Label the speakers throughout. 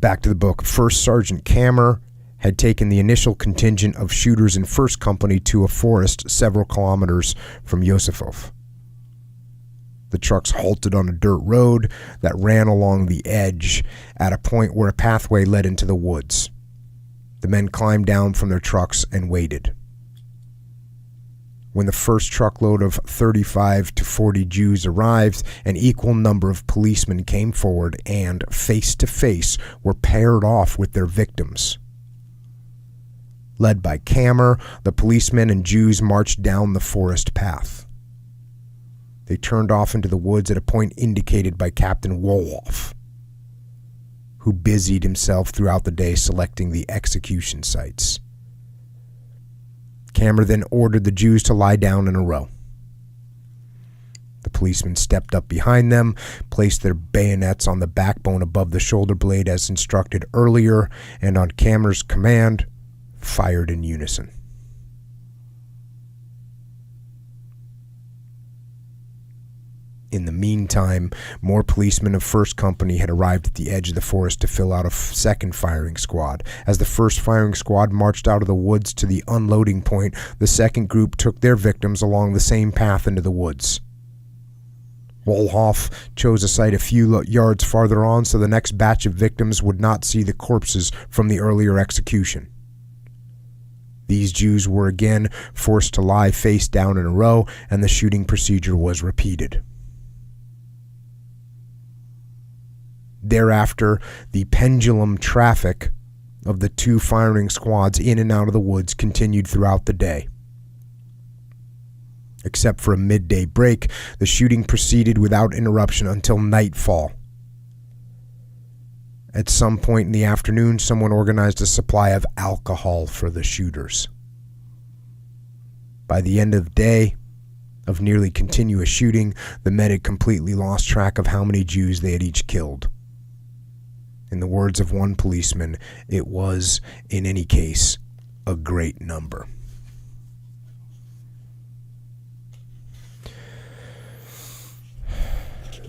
Speaker 1: back to the book. First Sergeant Kammer had taken the initial contingent of shooters in 1st Company to a forest several kilometers from Yosifov. The trucks halted on a dirt road that ran along the edge at a point where a pathway led into the woods. The men climbed down from their trucks and waited. When the first truckload of 35 to 40 Jews arrived, an equal number of policemen came forward and, face to face, were paired off with their victims. Led by Kammer, the policemen and Jews marched down the forest path. They turned off into the woods at a point indicated by Captain Wolof, who busied himself throughout the day selecting the execution sites. Kammer then ordered the Jews to lie down in a row. The policemen stepped up behind them, placed their bayonets on the backbone above the shoulder blade as instructed earlier, and on Kammer's command, fired in unison. In the meantime, more policemen of 1st Company had arrived at the edge of the forest to fill out a second firing squad. As the first firing squad marched out of the woods to the unloading point, the second group took their victims along the same path into the woods. Wolhoff chose a site a few yards farther on so the next batch of victims would not see the corpses from the earlier execution. These Jews were again forced to lie face down in a row, and the shooting procedure was repeated. Thereafter, the pendulum traffic of the 2 firing squads in and out of the woods continued throughout the day. Except for a midday break, the shooting proceeded without interruption until nightfall. At some point in the afternoon, someone organized a supply of alcohol for the shooters. By the end of the day, of nearly continuous shooting, the men had completely lost track of how many Jews they had each killed. In the words of one policeman, it was, in any case, a great number.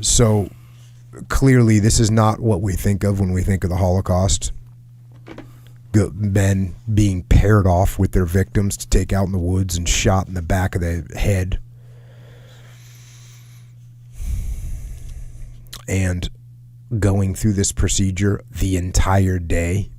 Speaker 1: So, clearly, this is not what we think of when we think of the Holocaust. Men being paired off with their victims to take out in the woods and shot in the back of the head. And going through this procedure the entire day.